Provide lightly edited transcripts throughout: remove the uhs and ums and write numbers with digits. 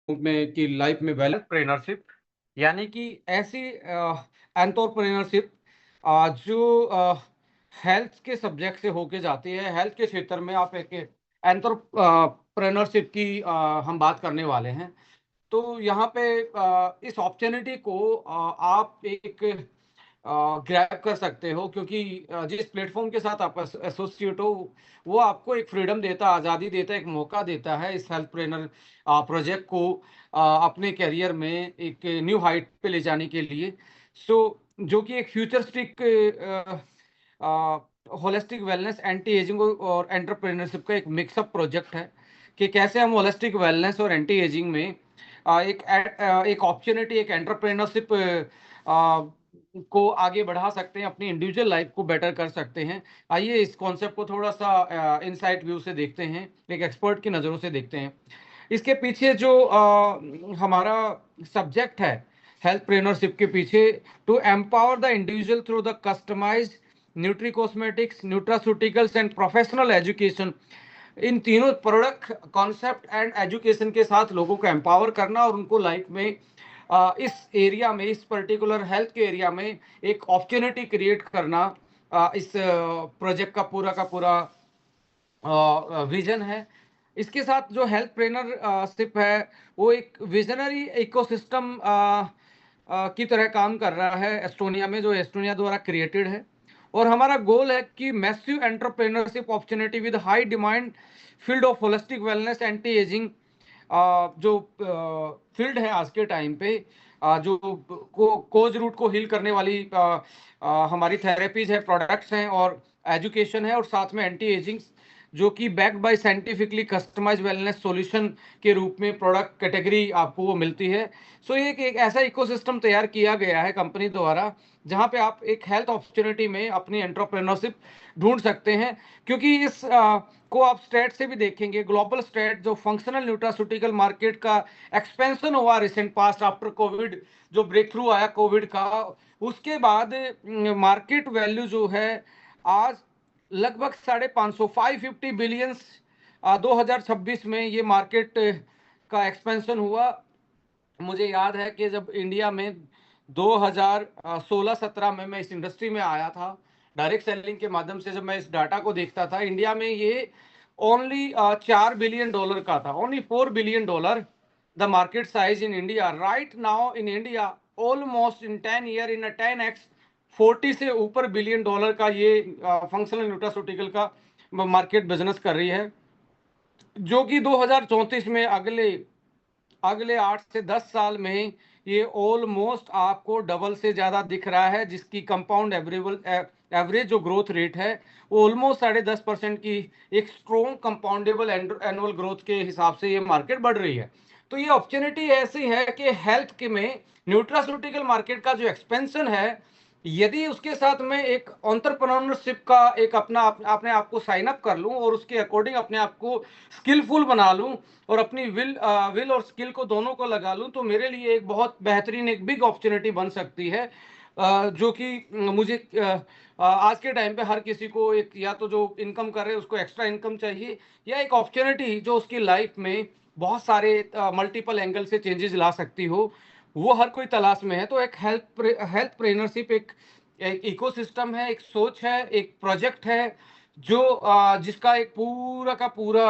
में की लाइफ में एंटरप्रेन्योरशिप यानी कि ऐसी एंटरप्रेन्योरशिप जो हेल्थ के सब्जेक्ट से होके जाती है। हेल्थ के क्षेत्र में आप एक एंटरप्रेन्योरशिप की हम बात करने वाले हैं। तो यहाँ पे इस अपॉर्चुनिटी को आप एक ग्रैब कर सकते हो, क्योंकि जिस प्लेटफॉर्म के साथ आप एसोसिएट हो वो आपको एक फ्रीडम देता है, आज़ादी देता है, एक मौका देता है इस हेल्थप्रेनर प्रोजेक्ट को अपने करियर में एक न्यू हाइट पे ले जाने के लिए। सो जो कि एक futuristic holistic wellness, anti ageing और एंटरप्रेन्योरशिप का एक मिक्सअप प्रोजेक्ट है कि कैसे हम होलिस्टिक वेलनेस और एंटी एजिंग में एक अपॉर्चुनिटी, एक एंटरप्रेन्योरशिप को आगे बढ़ा सकते हैं, अपनी इंडिविजुअल लाइफ को बेटर कर सकते हैं। आइए इस कॉन्सेप्ट को थोड़ा सा इनसाइट व्यू से देखते हैं, एक एक्सपर्ट की नज़रों से देखते हैं। इसके पीछे जो हमारा सब्जेक्ट है हेल्थप्रेन्योरशिप के पीछे, to empower the individual through the customised nutri cosmetics, nutraceuticals and professional education. इन तीनों प्रोडक्ट, कॉन्सेप्ट एंड एजुकेशन के साथ लोगों को एम्पावर करना और उनको लाइफ में इस एरिया में, इस पर्टिकुलर हेल्थ के एरिया में एक अपॉर्चुनिटी क्रिएट करना, इस प्रोजेक्ट का पूरा विजन है। इसके साथ जो हेल्थ ट्रेनरशिप है वो एक विजनरी इकोसिस्टम की तरह काम कर रहा है एस्टोनिया में, जो एस्टोनिया द्वारा क्रिएटेड है। और हमारा गोल है कि massive entrepreneurship opportunity with high demand field of holistic wellness, anti ageing, जो फील्ड है आज के टाइम पे, जो कोज रूट को हील करने वाली हमारी थेरेपीज है, प्रोडक्ट्स हैं और एजुकेशन है, और साथ में एंटी एजिंग जो कि backed by scientifically customise wellness solution के रूप में प्रोडक्ट कैटेगरी आपको वो मिलती है। सो ये एक ऐसा इकोसिस्टम तैयार किया गया है कंपनी द्वारा, जहां पे आप एक हेल्थ अपॉर्चुनिटी में अपनी एंटरप्रेन्योरशिप ढूंढ सकते हैं। क्योंकि इस को आप स्टेट से भी देखेंगे, ग्लोबल स्टेट जो फंक्शनल न्यूट्रास्यूटिकल मार्केट का एक्सपेंशन हुआ रिसेंट पास्ट आफ्टर कोविड, जो ब्रेक थ्रू आया कोविड का, उसके बाद मार्केट वैल्यू जो है आज लगभग 550 550 बिलियंस 2026 में ये मार्केट का एक्सपेंशन हुआ। मुझे याद है कि जब इंडिया में 2016-17 में मैं इस इंडस्ट्री में आया था, डायरेक्ट सेलिंग के माध्यम से जब मैं इस डाटा को देखता था, इंडिया में ये ओनली $4 बिलियन का था, only $4 billion the market size in India. Right now in India almost in 10 year in 10x 40 से ऊपर $1 बिलियन का ये फंक्शनल न्यूट्रास्यूटिकल का मार्केट बिजनेस कर रही है, जो कि 2034 में अगले अगले 8 से 10 साल में ये ऑलमोस्ट आपको डबल से ज्यादा दिख रहा है, जिसकी कंपाउंड एवरेज जो ग्रोथ रेट है वो ऑलमोस्ट 10.5% की एक स्ट्रॉन्ग कंपाउंडेबल एनुअल ग्रोथ के हिसाब से ये मार्केट बढ़ रही है। तो ये अपॉर्चुनिटी ऐसी है कि हेल्थ के में न्यूट्रास्यूटिकल मार्केट का जो एक्सपेंशन है, यदि उसके साथ में एक एंटरप्रेन्योरशिप का एक अपने आप को साइन अप कर लूं और उसके अकॉर्डिंग अपने आप को स्किलफुल बना लूं और अपनी विल और स्किल को दोनों को लगा लूं, तो मेरे लिए एक बहुत बेहतरीन, एक बिग अपॉर्चुनिटी बन सकती है। जो कि मुझे आज के टाइम पे हर किसी को एक, या तो जो इनकम कर रहे हैं उसको एक्स्ट्रा इनकम चाहिए, या एक अपॉर्चुनिटी जो उसकी लाइफ में बहुत सारे मल्टीपल एंगल से चेंजेस ला सकती हो, वो हर कोई तलाश में है। तो एक हेल्थ ट्रेनरशिप एक इकोसिस्टम है, एक सोच है, एक प्रोजेक्ट है, जो जिसका एक पूरा का पूरा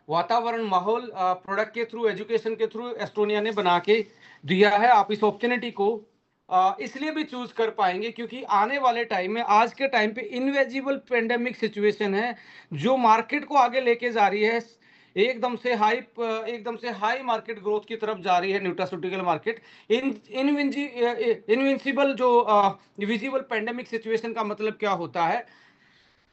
वातावरण, माहौल प्रोडक्ट के थ्रू, एजुकेशन के थ्रू एस्टोनिया ने बना के दिया है। आप इस अपॉर्चुनिटी को इसलिए भी चूज कर पाएंगे क्योंकि आने वाले टाइम में, आज के टाइम पे इनविजिबल पेंडेमिक सिचुएशन है जो मार्केट को आगे लेके जा रही है, एकदम से हाई मार्केट ग्रोथ की तरफ जा रही है न्यूट्रास्यूटिकल मार्केट। इन इनविंसिबल जो विजिबल पेंडेमिक सिचुएशन का मतलब क्या होता है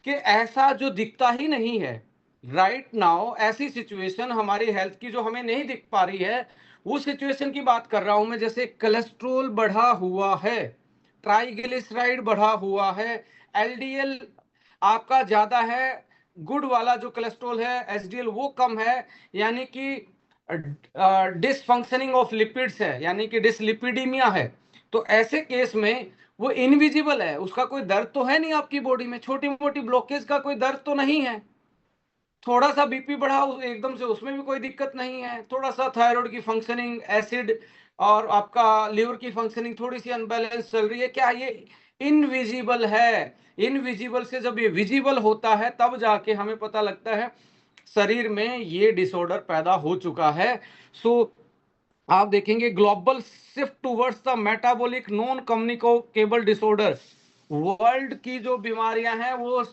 कि ऐसा जो दिखता ही नहीं है राइट नाउ, ऐसी सिचुएशन हमारी हेल्थ की जो हमें नहीं दिख पा रही है, उस सिचुएशन की बात कर रहा हूं मैं। जैसे कोलेस्ट्रोल बढ़ा हुआ है, ट्राइग्लिसराइड बढ़ा हुआ है, एलडीएल आपका ज्यादा है, गुड वाला जो कोलेस्ट्रोल है एचडीएल वो कम है, यानी कि डिसफंक्शनिंग ऑफ लिपिड्स है, यानी कि डिसलिपिडीमिया है। तो ऐसे केस में वो इनविजिबल है, उसका कोई दर्द तो है नहीं आपकी बॉडी में, छोटी मोटी ब्लॉकेज का कोई दर्द तो नहीं है, थोड़ा सा बीपी बढ़ा एकदम से, उसमें भी कोई दिक्कत नहीं है। थोड़ा सा थायराइड की फंक्शनिंग, एसिड और आपका लिवर की फंक्शनिंग थोड़ी सी अनबैलेंस चल रही है, क्या ये इनविजिबल है? इनविजिबल से जब ये विजिबल होता है तब जाके हमें पता लगता है शरीर में ये डिसऑर्डर पैदा हो चुका है। सो आप देखेंगे global shift towards the metabolic non communicable disorder, world की जो बीमारियां हैं वो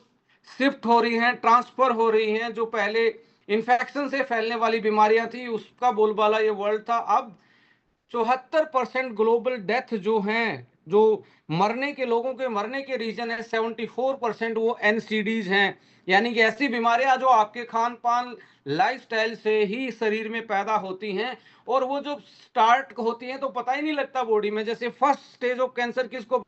शिफ्ट हो रही हैं, ट्रांसफर हो रही हैं। जो पहले इन्फेक्शन से फैलने वाली बीमारियां थी उसका बोलबाला ये वर्ल्ड था, अब 74% ग्लोबल डेथ जो हैं, जो मरने के लोगों के मरने के रीजन है, 74% वो एनसीडीज हैं। यानी कि ऐसी बीमारियां जो आपके खान पान लाइफस्टाइल से ही शरीर में पैदा होती हैं, और वो जो स्टार्ट होती हैं तो पता ही नहीं लगता बॉडी में। जैसे फर्स्ट स्टेज ऑफ कैंसर किसको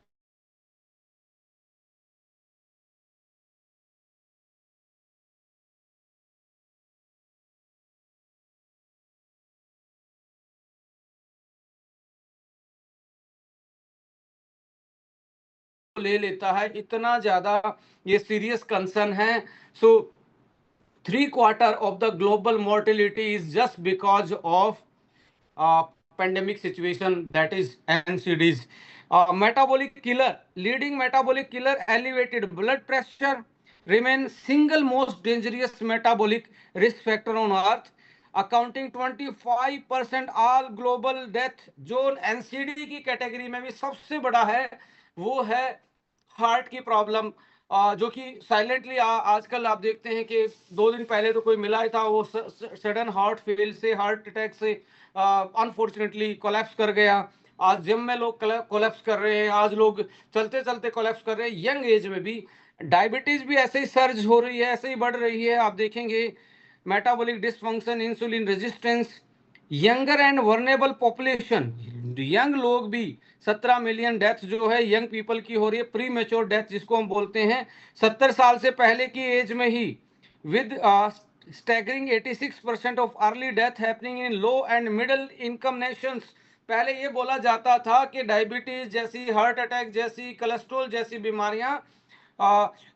ले लेता है, इतना ज्यादा ये सीरियस कंसर्न है। सो 3/4 of the global mortality is just because of pandemic situation, that is NCDs. Metabolic killer, leading metabolic killer, elevated blood pressure remain single most dangerous metabolic risk factor on earth, accounting 25% all global death। जो NCD की category में भी सबसे बड़ा है वो है heart की प्रॉब्लम, जो कि साइलेंटली आजकल आप देखते हैं कि 2 दिन पहले तो कोई मिला ही था, वो सडन हार्ट फेल से, हार्ट अटैक से अनफॉर्चुनेटली कोलैप्स कर गया। आज जिम में लोग कोलैप्स कर रहे हैं, आज लोग चलते चलते कोलैप्स कर रहे हैं, यंग एज में भी। डायबिटीज भी ऐसे ही सर्ज हो रही है, ऐसे ही बढ़ रही है। आप देखेंगे metabolic dysfunction, insulin resistance, younger and vulnerable population, young लोग भी 17 मिलियन डेथ जो है यंग पीपल की हो रही है, प्री मेच्योर डेथ जिसको हम बोलते हैं, 70 साल से पहले की एज में ही, with staggering 86% of early death happening in low and middle income nations. पहले ये बोला जाता था कि डायबिटीज जैसी, हार्ट अटैक जैसी, कोलेस्ट्रॉल जैसी बीमारियां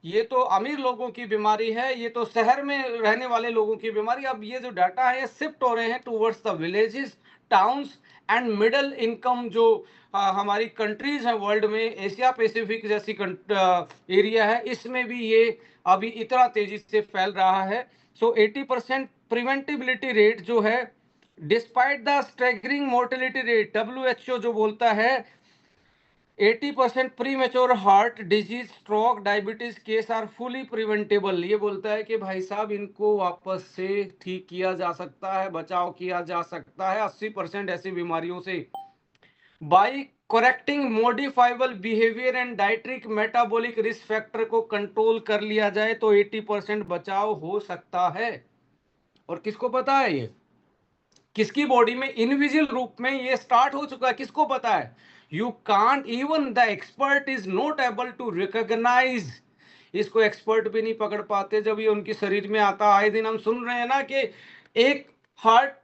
ये तो अमीर लोगों की बीमारी है, ये तो शहर में रहने वाले लोगों की बीमारी। अब ये जो डाटा है ये शिफ्ट हो रहे हैं towards the villages, towns and middle income जो हमारी कंट्रीज हैं वर्ल्ड में, एशिया पैसिफिक जैसी एरिया है, इसमें भी ये अभी इतना तेजी से फैल रहा है। सो 80% प्रिवेंटिबिलिटी रेट जो है, despite the staggering mortality rate, WHO जो बोलता है 80% premature heart disease, stroke, diabetes case are fully preventable. ये बोलता है कि भाई साहब इनको वापस से ठीक किया जा सकता है, बचाव किया जा सकता है 80% ऐसी बीमारियों से, by correcting modifiable behaviour and dietary metabolic risk factor को कंट्रोल कर लिया जाए तो 80% बचाव हो सकता है। और किसको पता है ये? किसकी बॉडी में इनविजिबल रूप में ये स्टार्ट हो चुका है, किसको पता है? You can't, even the expert is not able to recognise. इसको एक्सपर्ट भी नहीं पकड़ पाते जब ये उनके शरीर में आता। आए दिन हम सुन रहे हैं ना कि एक हार्ट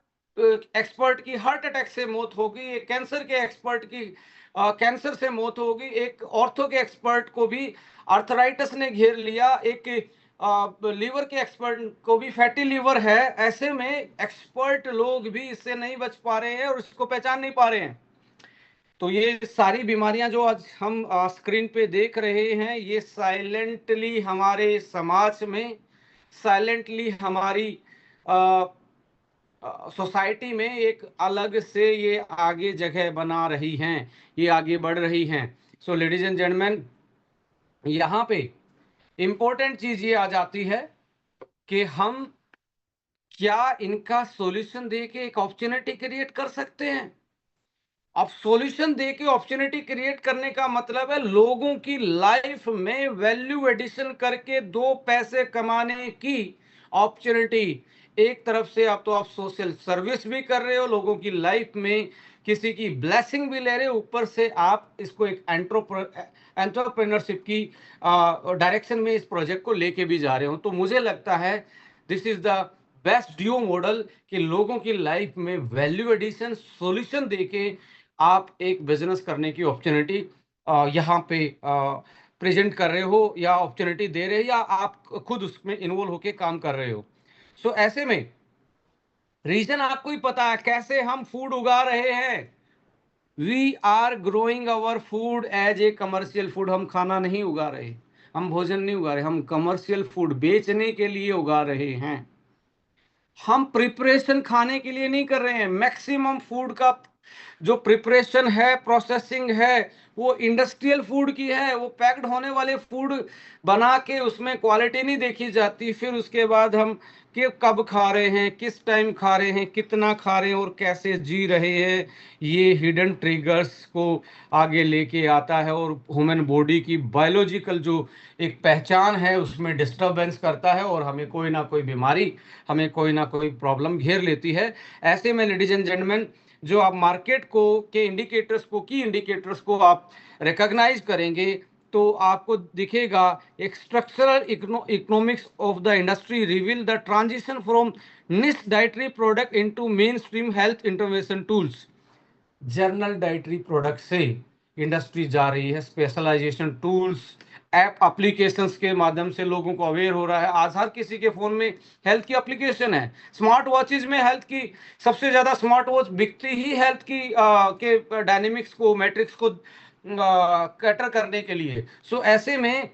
एक्सपर्ट की हार्ट अटैक से मौत हो गई, एक कैंसर के एक्सपर्ट की कैंसर से मौत हो गई, एक ऑर्थो के एक्सपर्ट को भी आर्थराइटिस ने घेर लिया, एक लीवर के एक्सपर्ट को भी फैटी लीवर है। ऐसे में एक्सपर्ट लोग भी इससे नहीं बच पा रहे हैं और इसको पहचान नहीं पा रहे हैं। तो ये सारी बीमारियां जो आज हम स्क्रीन पे देख रहे हैं, ये साइलेंटली हमारे समाज में, साइलेंटली हमारी सोसाइटी में एक अलग से ये आगे जगह बना रही हैं, ये आगे बढ़ रही हैं। सो लेडीज एंड जेंटलमैन, यहाँ पे इंपॉर्टेंट चीज ये आ जाती है कि हम क्या इनका सॉल्यूशन दे के एक अपॉर्चुनिटी क्रिएट कर सकते हैं। अब सॉल्यूशन दे के अपॉर्चुनिटी क्रिएट करने का मतलब है लोगों की लाइफ में वैल्यू एडिशन करके 2 पैसे कमाने की अपॉर्चुनिटी। एक तरफ से आप तो आप सोशल सर्विस भी कर रहे हो, लोगों की लाइफ में किसी की ब्लेसिंग भी ले रहे हो, ऊपर से आप इसको एक एंटरप्रेन्योरशिप की डायरेक्शन में इस प्रोजेक्ट को लेके भी जा रहे हो। तो मुझे लगता है this is the best due model कि लोगों की लाइफ में वैल्यू एडिशन सॉल्यूशन देके आप एक बिजनेस करने की अपॉर्चुनिटी यहाँ पे प्रेजेंट कर रहे हो, या अपॉर्चुनिटी दे रहे हो, या आप खुद उसमें इन्वॉल्व होके काम कर रहे हो। सो ऐसे में रीजन आपको ही पता है कैसे हम फूड उगा रहे हैं। We are growing our food as a commercial food. हम खाना नहीं उगा रहे, हम भोजन नहीं उगा रहे, हम कमर्शियल फूड बेचने के लिए उगा रहे हैं। हम प्रिपरेशन खाने के लिए नहीं कर रहे हैं। मैक्सिमम फूड का जो प्रिपरेशन है, प्रोसेसिंग है, वो इंडस्ट्रियल फूड की है। वो पैक्ड होने वाले फूड बना के उसमें क्वालिटी नहीं देखी जाती। फिर उसके बाद हम कि कब खा रहे हैं, किस टाइम खा रहे हैं, कितना खा रहे हैं और कैसे जी रहे हैं, ये हिडन ट्रिगर्स को आगे लेके आता है और ह्यूमन बॉडी की बायोलॉजिकल जो एक पहचान है उसमें डिस्टरबेंस करता है और हमें कोई ना कोई बीमारी, हमें कोई ना कोई प्रॉब्लम घेर लेती है। ऐसे में लेडीज एंड जेंटलमैन, जो आप मार्केट को के इंडिकेटर्स को, की इंडिकेटर्स को आप रिकॉग्नाइज करेंगे तो आपको दिखेगा एक structural economics of the industry reveal the transition from niche dietary product into mainstream health intervention tools. Journal dietary product से इंडस्ट्री जा रही है स्पेशलाइजेशन टूल्स, ऐप एप्लीकेशंस के माध्यम से लोगों को अवेयर हो रहा है। आज हर किसी के फोन में हेल्थ की एप्लीकेशन है। स्मार्ट वॉचेज में हेल्थ की सबसे ज्यादा स्मार्ट वॉच बिकती ही हेल्थ की के डायनेमिक्स को, मैट्रिक्स को कैटर करने के लिए। सो ऐसे में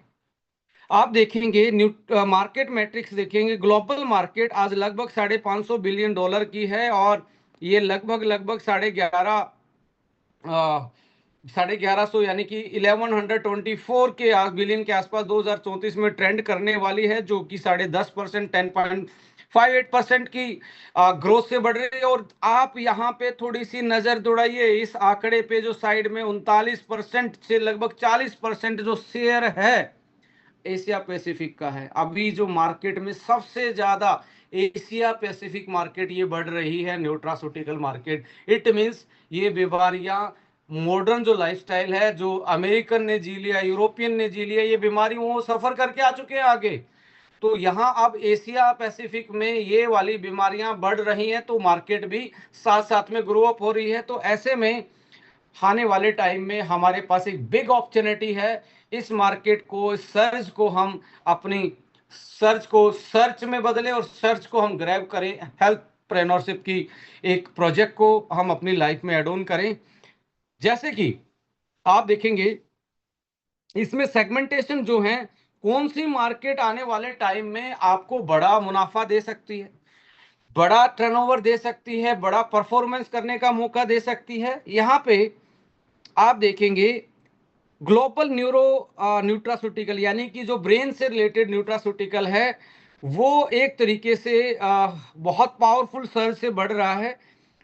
आप देखेंगे मार्केट मैट्रिक्स देखेंगे, ग्लोबल मार्केट आज लगभग $550 बिलियन की है और ये लगभग 11,500 यानी कि 1124 के बिलियन के आसपास 2034 में ट्रेंड करने वाली है, जो कि 10.5%, 10.58% की ग्रोथ से बढ़ रही है। और आप यहाँ पे थोड़ी सी नजर दौड़ाइए इस आंकड़े पे, जो साइड में 39% से लगभग 40% जो शेयर है एशिया पैसिफिक का है। अभी जो मार्केट में सबसे ज्यादा एशिया पैसिफिक मार्केट ये बढ़ रही है, न्यूट्रास्यूटिकल मार्केट। इट मींस ये बीमारियां, मॉडर्न जो लाइफस्टाइल है, जो अमेरिकन ने जी लिया, यूरोपियन ने जी लिया, ये बीमारी वो सफर करके आ चुके हैं आगे। तो यहाँ अब एशिया पैसिफिक में ये वाली बीमारियां बढ़ रही हैं, तो मार्केट भी साथ साथ में ग्रो अप हो रही है। तो ऐसे में आने वाले टाइम में हमारे पास एक बिग अपॉर्चुनिटी है। इस मार्केट को, सर्च को हम अपनी सर्च में बदले और सर्च को हम ग्रैब करें, हेल्थ प्रेन्योरशिप की एक प्रोजेक्ट को हम अपनी लाइफ में एड ऑन करें। जैसे कि आप देखेंगे इसमें सेगमेंटेशन जो है, कौन सी मार्केट आने वाले टाइम में आपको बड़ा मुनाफा दे सकती है, बड़ा टर्नओवर दे सकती है, बड़ा परफॉर्मेंस करने का मौका दे सकती है। यहाँ पे आप देखेंगे ग्लोबल न्यूट्रास्यूटिकल यानी कि जो ब्रेन से रिलेटेड न्यूट्रास्यूटिकल है, वो एक तरीके से बहुत पावरफुल सर्च से बढ़ रहा है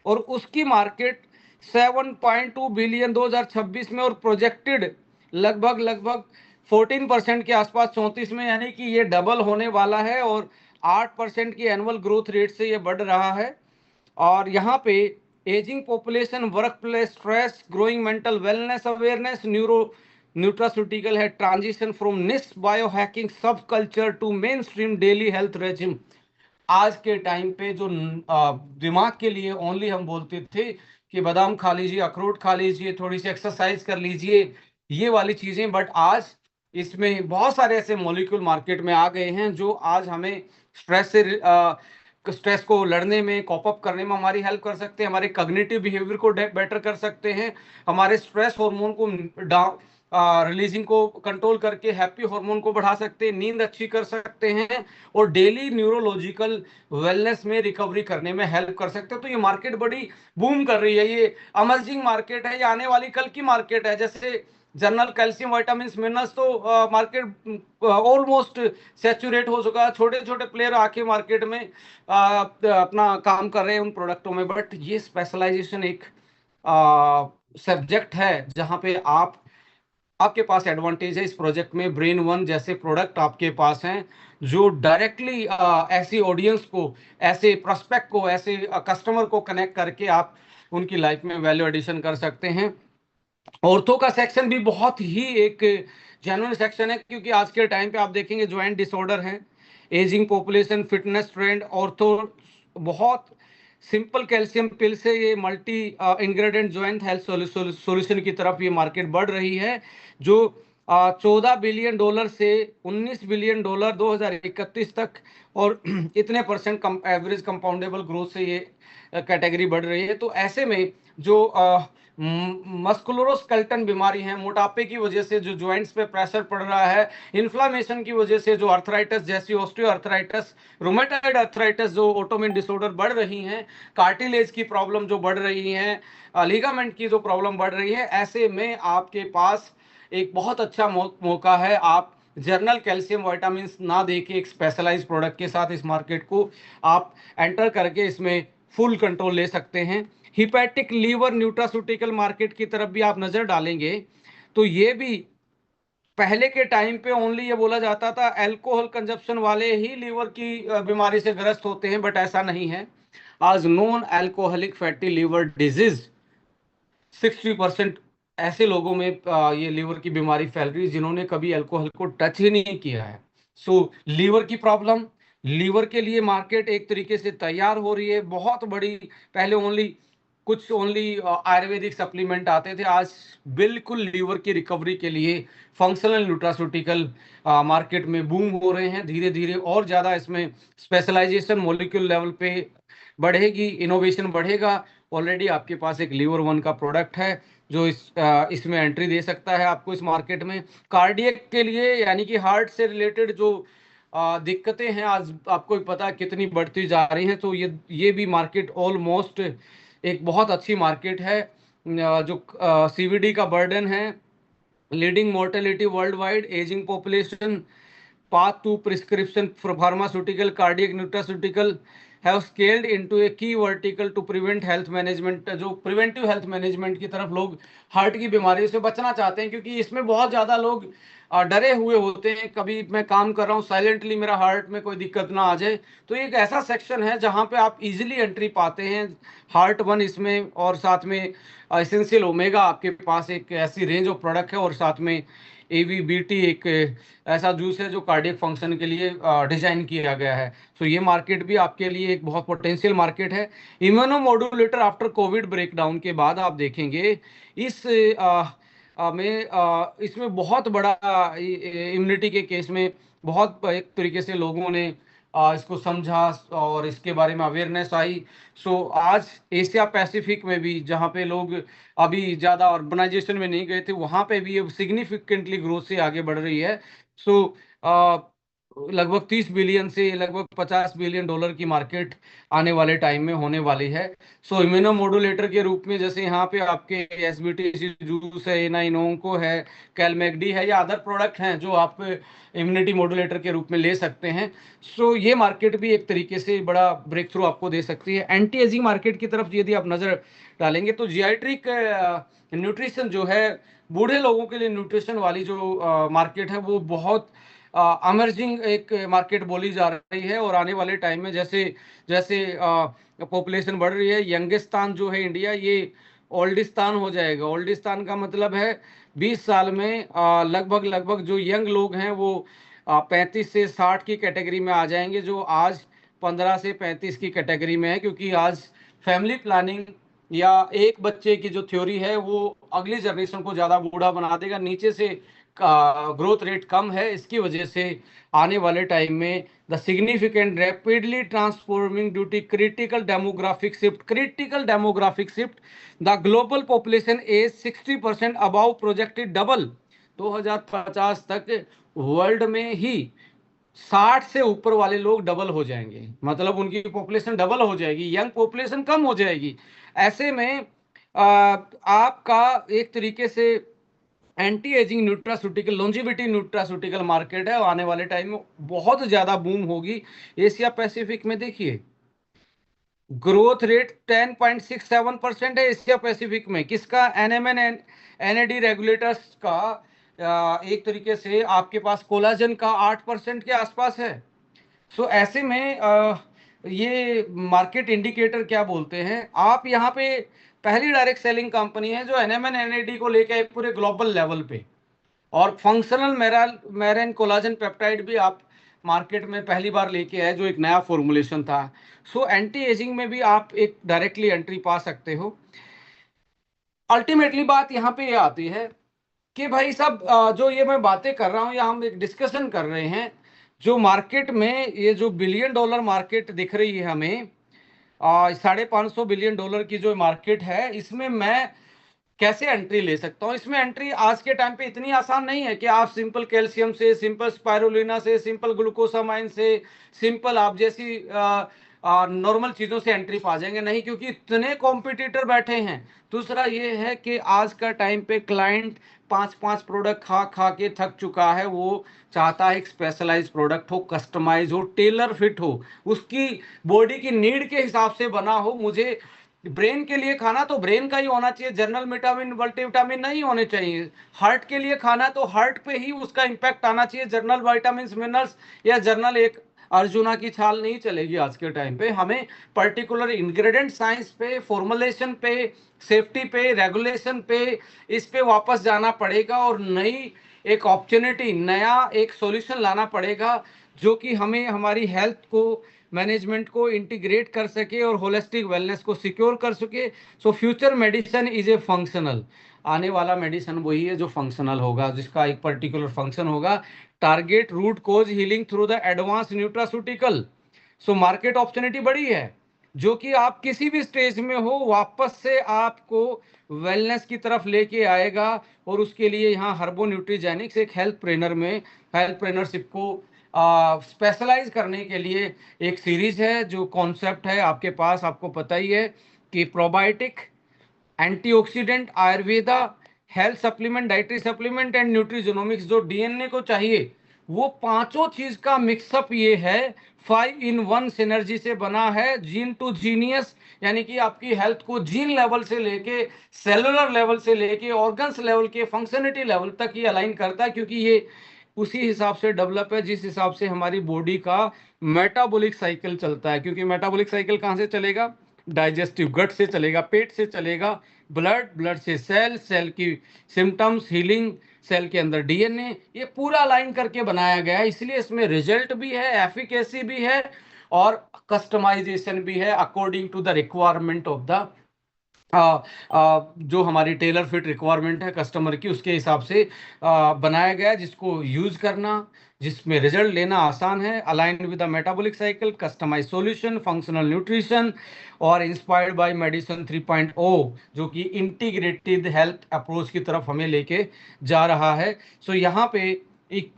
और उसकी मार्केट 7.2 बिलियन 2026 में और प्रोजेक्टेड लगभग 14% के आसपास 34 में, यानी कि ये डबल होने वाला है और 8% की एनुअल ग्रोथ रेट से ये बढ़ रहा है। और यहाँ पे ageing population, workplace stress, growing mental wellness awareness, nutraceutical है, transition from niche biohacking subculture to mainstream daily health regime. आज के टाइम पे जो दिमाग के लिए ओनली हम बोलते थे कि बादाम खा लीजिए, अखरोट खा लीजिए, थोड़ी सी एक्सरसाइज कर लीजिए, ये वाली चीजें, बट आज इसमें बहुत सारे ऐसे मॉलिक्यूल मार्केट में आ गए हैं जो आज हमें स्ट्रेस को लड़ने में, कॉप अप करने में हमारी हेल्प कर सकते हैं, हमारे कॉग्निटिव बिहेवियर को बेटर कर सकते हैं, हमारे स्ट्रेस हार्मोन को रिलीजिंग को कंट्रोल करके हैप्पी हार्मोन को बढ़ा सकते हैं, नींद अच्छी कर सकते हैं और डेली न्यूरोलॉजिकल वेलनेस में रिकवरी करने में हेल्प कर सकते हैं। तो ये मार्केट बड़ी बूम कर रही है, ये अमर्जिंग मार्केट है, ये आने वाली कल की मार्केट है। जैसे जनरल कैल्शियम, विटामिन, मिनरल्स तो मार्केट ऑलमोस्ट सैचुरेट हो चुका है, छोटे छोटे प्लेयर आके मार्केट में अपना काम कर रहे हैं उन प्रोडक्टों में। बट ये स्पेशलाइजेशन एक सब्जेक्ट है जहां पे आपके पास एडवांटेज है। इस प्रोजेक्ट में ब्रेन वन जैसे प्रोडक्ट आपके पास हैं जो डायरेक्टली ऐसी ऑडियंस को, ऐसे प्रोस्पेक्ट को, ऐसे कस्टमर को कनेक्ट करके आप उनकी लाइफ में वैल्यू एडिशन कर सकते हैं। ऑर्थो का सेक्शन भी बहुत ही एक जेन्युइन सेक्शन है, क्योंकि आज के टाइम पे आप देखेंगे ज्वाइंट डिसऑर्डर हैं, ageing population, fitness trend, ortho बहुत सिंपल कैल्शियम पिल से ये multi ingredient joint health solution की तरफ ये मार्केट बढ़ रही है, जो $14 बिलियन से $19 बिलियन 2031 तक, और इतने परसेंट एवरेज कंपाउंडेबल ग्रोथ से ये कैटेगरी बढ़ रही है। तो ऐसे में जो मस्कुलोस्केलेटल बीमारी है, मोटापे की वजह से जो जॉइंट्स पे प्रेशर पड़ रहा है, इन्फ्लामेशन की वजह से जो अर्थराइटिस जैसी ऑस्टियो अर्थराइटिस, रोमेटॉइड अर्थराइटिस जो ऑटोइम्यून डिसऑर्डर बढ़ रही हैं, कार्टिलेज की प्रॉब्लम जो बढ़ रही है, लिगामेंट की जो प्रॉब्लम बढ़ रही है, ऐसे में आपके पास एक बहुत अच्छा मौका है। आप जर्नल कैल्शियम विटामिन ना देके एक स्पेशलाइज्ड प्रोडक्ट के साथ इस मार्केट को आप एंटर करके इसमें फुल कंट्रोल ले सकते हैं। हिपैटिक लीवर न्यूट्रास्यूटिकल मार्केट की तरफ भी आप नजर डालेंगे तो ये भी पहले के टाइम पे ओनली ये बोला जाता था अल्कोहल कंजप्शन वाले ही लीवर की बीमारी से ग्रस्त होते हैं, बट ऐसा नहीं है। आज non alcoholic fatty liver disease 60% ऐसे लोगों में ये लीवर की बीमारी फैल रही है जिन्होंने कभी अल्कोहल को टच ही नहीं किया है। सो लीवर की प्रॉब्लम, लीवर के लिए मार्केट एक तरीके से तैयार हो रही है, बहुत बड़ी। पहले ओनली आयुर्वेदिक सप्लीमेंट आते थे, आज बिल्कुल लीवर की रिकवरी के लिए फंक्शनल न्यूट्रास्यूटिकल मार्केट में बूम हो रहे हैं। धीरे धीरे और ज़्यादा इसमें स्पेशलाइजेशन मॉलिक्यूल लेवल पे बढ़ेगी, इनोवेशन बढ़ेगा। ऑलरेडी आपके पास एक लीवर वन का प्रोडक्ट है जो इसमें एंट्री दे सकता है आपको इस मार्केट में। कार्डियक के लिए यानी कि हार्ट से रिलेटेड जो दिक्कतें हैं आज आपको भी पता है कितनी बढ़ती जा रही हैं, तो ये भी मार्केट ऑलमोस्ट एक बहुत अच्छी मार्केट है। जो सीवीडी का बर्डन है, leading mortality world wide, ageing population, path to prescription for pharmaceutical, cardiac nutraceutical have scaled into a key vertical to prevent health management। जो प्रिवेंटिव हेल्थ मैनेजमेंट की तरफ लोग हार्ट की बीमारी से बचना चाहते हैं, क्योंकि इसमें बहुत ज़्यादा लोग डरे हुए होते हैं, कभी मैं काम कर रहा हूँ साइलेंटली मेरा हार्ट में कोई दिक्कत ना आ जाए। तो एक ऐसा सेक्शन है जहाँ पे आप इजीली एंट्री पाते हैं, हार्ट वन इसमें, और साथ में एसेंशियल ओमेगा आपके पास एक ऐसी रेंज ऑफ प्रोडक्ट है, और साथ में AVBT एक ऐसा जूस है जो कार्डियक फंक्शन के लिए डिजाइन किया गया है। सो ये मार्केट भी आपके लिए एक बहुत पोटेंशियल मार्केट है। इम्यूनोमोडुलेटर आफ्टर कोविड ब्रेकडाउन के बाद आप देखेंगे इस इसमें बहुत बड़ा इम्यूनिटी के केस में बहुत एक तरीके से लोगों ने इसको समझा और इसके बारे में अवेयरनेस आई। सो आज एशिया पैसिफिक में भी जहाँ पे लोग अभी ज़्यादा अर्बनाइजेशन में नहीं गए थे, वहाँ पे भी ये सिग्निफिकेंटली ग्रोथ से आगे बढ़ रही है। सो लगभग 30 बिलियन से लगभग $50 बिलियन की मार्केट आने वाले टाइम में होने वाली है। सो इम्यूनोमोडुलेटर के रूप में जैसे यहाँ पे आपके SBTC जूस है, नाइनोंको है, कैलमेगडी है, या अदर प्रोडक्ट हैं जो आप इम्यूनिटी मॉड्यूलेटर के रूप में ले सकते हैं। सो ये मार्केट भी एक तरीके से बड़ा ब्रेक थ्रू आपको दे सकती है। एंटी एजिंग मार्केट की तरफ यदि आप नजर डालेंगे तो जियाट्रिक न्यूट्रिशन जो है, बूढ़े लोगों के लिए न्यूट्रिशन वाली जो मार्केट है, वो बहुत अमर्जिंग एक मार्केट बोली जा रही है। और आने वाले टाइम में जैसे जैसे पॉपुलेशन बढ़ रही है, यंगिस्तान जो है इंडिया, ये ओल्डिस्तान हो जाएगा। ओल्डिस्तान का मतलब है 20 साल में लगभग लगभग जो यंग लोग हैं वो 35 से 60 की कैटेगरी में आ जाएंगे, जो आज 15 से 35 की कैटेगरी में है। क्योंकि आज फैमिली प्लानिंग या एक बच्चे की जो थ्योरी है वो अगली जनरेशन को ज़्यादा बूढ़ा बना देगा, नीचे से ग्रोथ रेट कम है, इसकी वजह से आने वाले टाइम में the significant rapidly transforming due to critical demographic shift the global population as 60% above projected double. 2050 तक वर्ल्ड में ही 60 से ऊपर वाले लोग डबल हो जाएंगे, मतलब उनकी पॉपुलेशन डबल हो जाएगी, यंग पॉपुलेशन कम हो जाएगी। ऐसे में आपका एक तरीके से anti ageing nutraceutical, longevity nutraceutical market है, और आने वाले टाइम में बहुत ज्यादा बूम होगी। एशिया पैसिफिक में देखिए ग्रोथ रेट 10.67% है एशिया पैसिफिक में। किसका? NMN NAD रेगुलेटर्स का एक तरीके से आपके पास कोलाजन का 8% के आसपास है। सो ऐसे में ये मार्केट इंडिकेटर क्या बोलते हैं, आप यहाँ पे पहली डायरेक्ट सेलिंग कंपनी है जो NMN NAD को लेके एक पूरे ग्लोबल लेवल पे, और फंक्शनल मेरेन कोलाजन पेप्टाइड भी आप मार्केट में पहली बार लेके आए जो एक नया फॉर्मुलेशन था। सो एंटी एजिंग में भी आप एक डायरेक्टली एंट्री पा सकते हो। अल्टीमेटली बात यहाँ पे ये आती है कि भाई साहब जो ये मैं बातें कर रहा हूँ या हम एक डिस्कशन कर रहे हैं, जो मार्केट में ये जो बिलियन डॉलर मार्केट दिख रही है हमें, 550 बिलियन डॉलर की जो मार्केट है, इसमें मैं कैसे एंट्री ले सकता हूँ? इसमें एंट्री आज के टाइम पे इतनी आसान नहीं है कि आप सिंपल कैल्शियम से, सिंपल स्पाइरुलिना से, सिंपल ग्लूकोसामाइन से, सिंपल आप जैसी नॉर्मल चीजों से एंट्री पा जाएंगे, नहीं, क्योंकि इतने कॉम्पिटिटर बैठे हैं। दूसरा ये है कि आज का टाइम पे क्लाइंट पांच पांच प्रोडक्ट खा खा के थक चुका है। वो चाहता है एक स्पेशलाइज प्रोडक्ट हो, कस्टमाइज हो, टेलर फिट हो, उसकी बॉडी की नीड के हिसाब से बना हो। मुझे ब्रेन के लिए खाना तो ब्रेन का ही होना चाहिए, जनरल विटामिन मल्टीविटामिन नहीं होने चाहिए। हार्ट के लिए खाना तो हार्ट पे ही उसका इंपैक्ट आना चाहिए, जनरल विटामिन मिनरल्स या जनरल एक अर्जुना की छाल नहीं चलेगी। आज के टाइम पे हमें पर्टिकुलर इंग्रेडिएंट साइंस पे, फॉर्मुलेशन पे, सेफ्टी पे, रेगुलेशन पे, इस पे वापस जाना पड़ेगा और नई एक अपॉर्चुनिटी, नया एक सॉल्यूशन लाना पड़ेगा जो कि हमें हमारी हेल्थ को, मैनेजमेंट को इंटीग्रेट कर सके और होलिस्टिक वेलनेस को सिक्योर कर सके। So future medicine is a functional. आने वाला मेडिसिन वही है जो फंक्शनल होगा, जिसका एक पर्टिकुलर फंक्शन होगा। Target root cause healing through the advance nutraceutical. So market opportunity बड़ी है, जो कि आप किसी भी स्टेज में हो, वापस से आपको वेलनेस की तरफ लेके आएगा। और उसके लिए यहाँ हर्बो न्यूट्रीजेनिक्स एक हेल्थ ट्रेनर में, हेल्थ ट्रेनरशिप को स्पेशलाइज करने के लिए एक सीरीज है। जो कॉन्सेप्ट है आपके पास, आपको पता ही है कि probiotic, antioxidant, Ayurveda, health supplement, dietary supplement and nutrigenomics, जो डीएनए को चाहिए, वो पांचों चीज का मिक्सअप ये है। 5 in 1 सिनर्जी से बना है, जीन टू जीनियस, यानी कि आपकी हेल्थ को जीन लेवल से लेके, सेलुलर लेवल से लेके, ऑर्गन्स लेवल के, फंक्शनलिटी लेवल तक ये अलाइन करता है। क्योंकि ये उसी हिसाब से डेवलप है जिस हिसाब से हमारी बॉडी का मेटाबॉलिक साइकिल चलता है। क्योंकि मेटाबॉलिक साइकिल कहाँ से चलेगा? डाइजेस्टिव गट से चलेगा, पेट से चलेगा, ब्लड, ब्लड से सेल, सेल की सिम्टम्स, हीलिंग, सेल के अंदर डीएनए, ये पूरा लाइन करके बनाया गया है। इसलिए इसमें रिजल्ट भी है, एफिकेसी भी है और कस्टमाइजेशन भी है according to the requirement of the जो हमारी टेलर फिट रिक्वायरमेंट है कस्टमर की, उसके हिसाब से बनाया गया है, जिसको यूज करना, जिसमें रिजल्ट लेना आसान है। Aligned with the metabolic cycle, customise solution, functional nutrition और इंस्पायर्ड बाय मेडिसिन 3.0, जो कि इंटीग्रेटेड हेल्थ अप्रोच की तरफ हमें लेके जा रहा है। सो यहाँ पे एक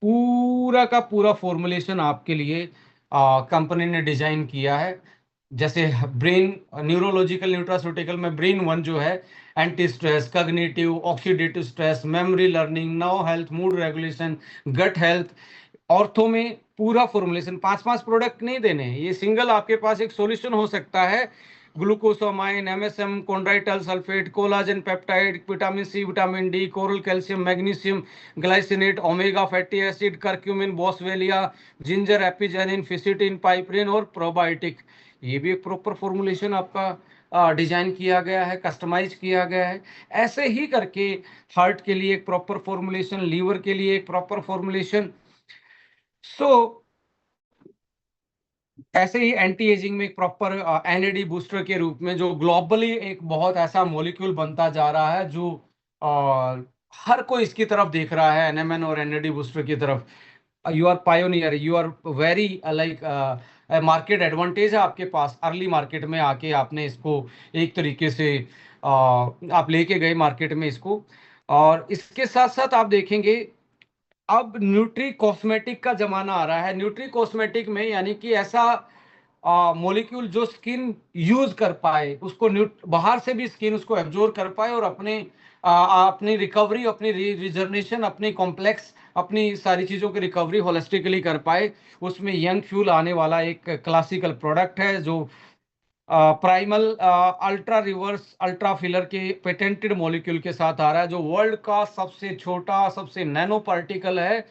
पूरा का पूरा फॉर्मुलेशन आपके लिए कंपनी ने डिजाइन किया है। जैसे ब्रेन न्यूरोलॉजिकल न्यूट्रास्यूटिकल में ब्रेन वन जो है, anti stress, cognitive, oxidative stress, memory, learning, nerve health, mood regulation, gut health. Ortho में पूरा फॉर्मुलेशन, पांच पांच प्रोडक्ट नहीं देने हैं, ये सिंगल आपके पास एक सॉल्यूशन हो सकता है। Glucosamine, MSM, chondroitin sulphate, collagen peptide, vitamin C, vitamin D, coral calcium, magnesium, glycinate, omega fatty acid, curcumin, boswellia, ginger, apigenin, fisetin, piperine और प्रोबायोटिक। ये भी एक प्रॉपर फॉर्मुलेशन आपका डिजाइन किया गया है, कस्टमाइज किया गया है। ऐसे ही करके हार्ट के लिए एक प्रॉपर फॉर्मुलेशन, लीवर के लिए एक प्रॉपर फॉर्मुलेशन। सो ऐसे ही एंटी एजिंग में एक प्रॉपर एनएडी बूस्टर के रूप में, जो ग्लोबली एक बहुत ऐसा मॉलिक्यूल बनता जा रहा है, जो हर कोई इसकी तरफ देख रहा है, एनएमएन और एनएडी बूस्टर की तरफ। You are pioneer, you are very like market advantage है आपके पास। अर्ली मार्केट में आके आपने इसको एक तरीके से आप लेके गए मार्केट में इसको। और इसके साथ साथ आप देखेंगे, अब न्यूट्री कॉस्मेटिक का जमाना आ रहा है। न्यूट्री कॉस्मेटिक में यानी कि ऐसा मॉलिक्यूल जो स्किन यूज कर पाए, उसको बाहर से भी स्किन उसको एब्जॉर्ब कर पाए और अपने अपनी रिकवरी, अपनी रिजर्वेशन, अपनी कॉम्प्लेक्स, अपनी सारी चीजों की रिकवरी होलिस्टिकली कर पाए। उसमें यंग फ्यूल आने वाला एक क्लासिकल प्रोडक्ट है, जो primal ultra reverse ultra filler के पेटेंटेड मॉलिक्यूल के साथ आ रहा है, जो वर्ल्ड का सबसे छोटा, सबसे नैनो पार्टिकल है।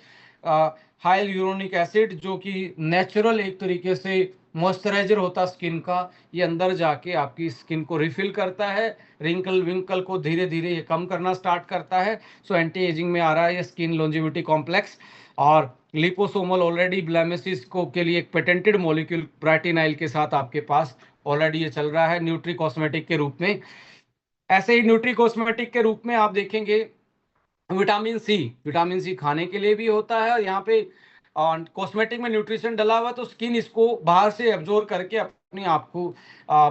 हाई यूरोनिक एसिड, जो कि नेचुरल एक तरीके से मॉइस्चराइजर होता स्किन का, ये अंदर जाके आपकी स्किन को रिफिल करता है, रिंकल विंकल को धीरे धीरे ये कम करना स्टार्ट करता है। सो एंटी एजिंग में आ रहा है ये स्किन लॉन्जिविटी कॉम्प्लेक्स। और लिपोसोमल ऑलरेडी ब्लेमिसेस को के लिए एक पेटेंटेड मॉलिक्यूल ब्राटिनाइल के साथ आपके पास ऑलरेडी ये चल रहा है न्यूट्री कॉस्मेटिक के रूप में। ऐसे ही न्यूट्री कॉस्मेटिक के रूप में आप देखेंगे विटामिन सी खाने के लिए भी होता है, और यहाँ पे कॉस्मेटिक में न्यूट्रिशन डला हुआ है, तो स्किन इसको बाहर से एब्जॉर्ब करके अपने आप को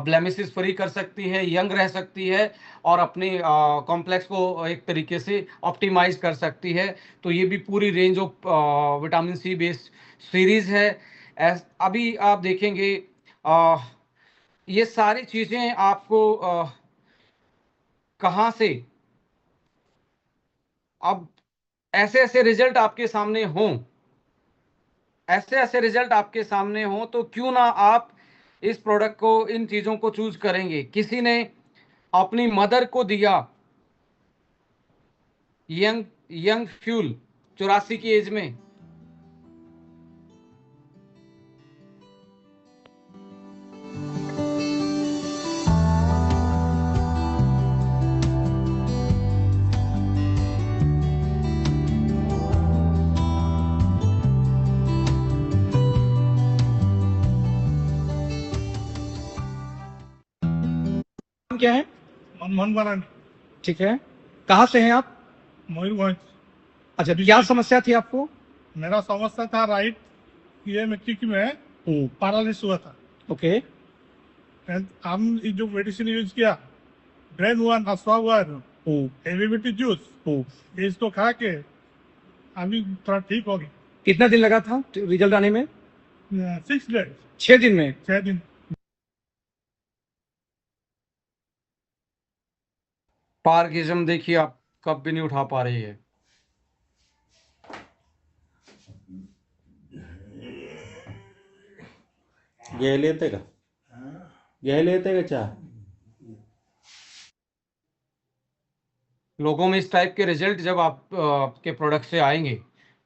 ब्लेमिसेस फ्री कर सकती है, यंग रह सकती है, और अपने कॉम्प्लेक्स को एक तरीके से ऑप्टिमाइज कर सकती है। तो ये भी पूरी range of vitamin C based series है। अभी आप देखेंगे अ, ये सारी चीजें आपको कहाँ से, अब ऐसे ऐसे रिजल्ट आपके सामने हों, ऐसे ऐसे रिजल्ट आपके सामने हों, तो क्यों ना आप इस प्रोडक्ट को, इन चीजों को चूज करेंगे। किसी ने अपनी मदर को दिया यंग यंग फ्यूल 84 की एज में। क्या है? मनमोहन बनान। ठीक है, कहाँ से हैं आप? मयूरभंज। अच्छा, क्या समस्या थी आपको? मेरा समस्या था राइट ये मिट्टी की में पैरालिसिस हुआ था। ओके। हम ये जो मेडिसिन यूज किया, ब्रेन हुआ, नसवा हुआ, हेवी जूस, इसको खा के अभी थोड़ा ठीक हो गया। कितना दिन लगा था रिजल्ट आने में? 6 डेज। 6 दिन में? 6 दिन। पार्किंसम देखिए आप कब भी नहीं उठा पा रही है। लेते का लेते का चाह लोगों में इस टाइप के रिजल्ट जब आपके प्रोडक्ट से आएंगे,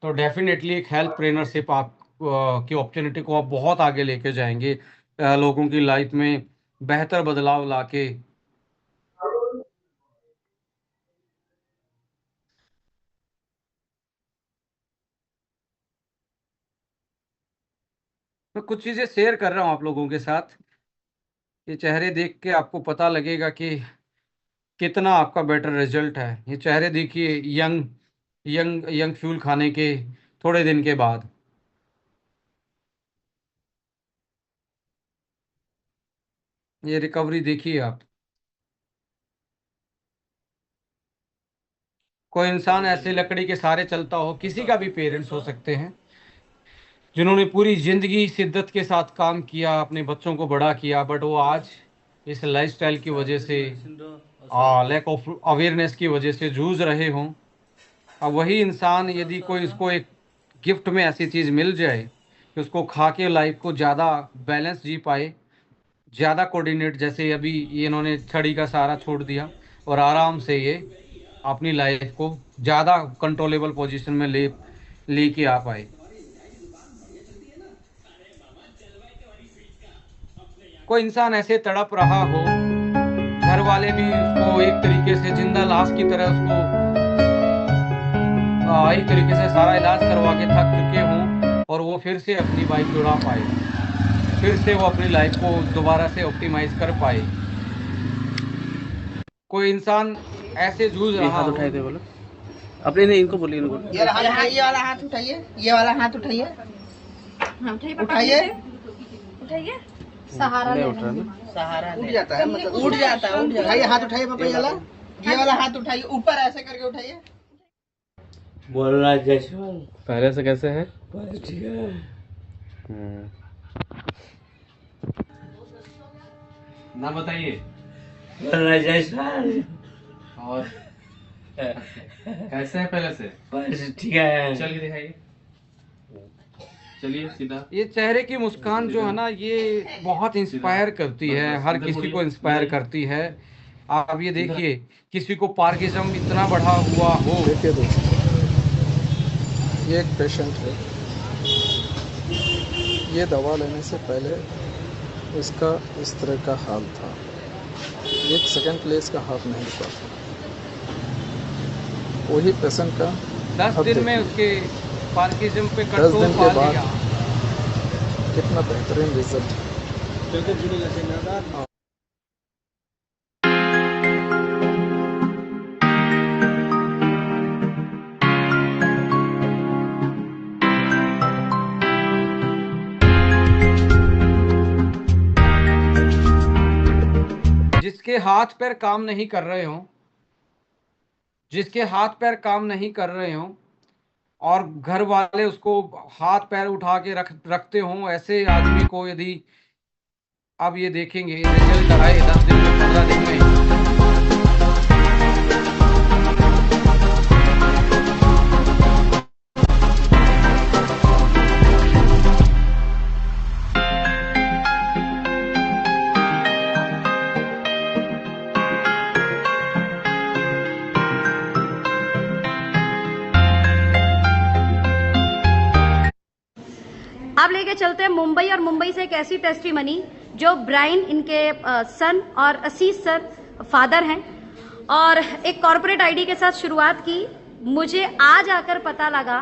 तो डेफिनेटली एक हेल्थ ट्रेनरशिप आप की अपॉर्चुनिटी को आप बहुत आगे लेके जाएंगे, लोगों की लाइफ में बेहतर बदलाव लाके। मैं कुछ चीजें शेयर कर रहा हूँ आप लोगों के साथ, ये चेहरे देख के आपको पता लगेगा कि कितना आपका बेटर रिजल्ट है। ये चेहरे देखिए यंग यंग यंग फ्यूल खाने के थोड़े दिन के बाद। ये रिकवरी देखिए आप। कोई इंसान ऐसे लकड़ी के सहारे चलता हो, किसी का भी पेरेंट्स हो सकते हैं, जिन्होंने पूरी जिंदगी शिद्दत के साथ काम किया, अपने बच्चों को बड़ा किया, बट वो आज इस लाइफस्टाइल की वजह से, लैक ऑफ अवेयरनेस की वजह से जूझ रहे हों। अब वही इंसान यदि कोई उसको एक गिफ्ट में ऐसी चीज़ मिल जाए कि उसको खा के लाइफ को ज़्यादा बैलेंस जी पाए, ज़्यादा कोऑर्डिनेट, जैसे अभी ये इन्होंने छड़ी का सहारा छोड़ दिया और आराम से ये अपनी लाइफ को ज़्यादा कंट्रोलेबल पोजीशन में लेके आ पाए। कोई इंसान ऐसे तड़प रहा हो, घर वाले भी उसको एक तरीके से जिंदा लाश की तरह उसको एक तरीके से सारा इलाज करवा के थक चुके हों, और वो फिर से अपनी बाइक जुड़ा पाए, फिर से वो अपनी लाइफ को दोबारा से ऑप्टिमाइज कर पाए। कोई इंसान ऐसे जूझ रहा हाथ हो। उठाए थे बोलो अपने, नहीं इनको बोलिए, इनको ये वाला हाथ उठाइए, ये वाला हाथ उठाइए, उठाइए, उठाइए। सहारा नहीं उठ रहा ना। सहारा उठ जाता है, मतलब उठ जाता है। उठाइए, हाथ उठाइए पापा, ये वाला हाथ उठाइए, ऊपर ऐसे करके उठाइए। बोल रहा है जयसवाल पहले से कैसे है? पहले ठीक है। ना बताइए। बोल रहा है जयसवाल और कैसे है पहले से? पहले से ठीक है। चल के दिखाइए, चलिए सीधा। ये चेहरे की मुस्कान जो है ना, ये बहुत इंस्पायर करती है, हर किसी को इंस्पायर करती है। आप ये देखिए, किसी को पार्किंसम इतना बढ़ा हुआ हो। देखिए दोस्तों, ये एक पेशेंट है, ये दवा लेने से पहले इसका इस तरह का हाल था, एक सेकंड के लिए इसका हाथ नहीं रुका था। वही पेशेंट का 10 दिन में उसके पार्किंसम पे 10 कंट्रोल दिन पा के बाद लिया। कितना बेहतरीन रिजल्ट। जिसके हाथ पैर काम नहीं कर रहे हों, जिसके हाथ पैर काम नहीं कर रहे हों और घर वाले उसको हाथ पैर उठा के रखते हों, ऐसे आदमी को यदि अब ये देखेंगे रिजल्ट आए 10 दिन में 15 दिन में, अब लेके चलते हैं मुंबई, और मुंबई से एक ऐसी टेस्टिमनी जो ब्राइन इनके सन और असीस सर फादर हैं, और एक कॉर्पोरेट आईडी के साथ शुरुआत की। मुझे आज आकर पता लगा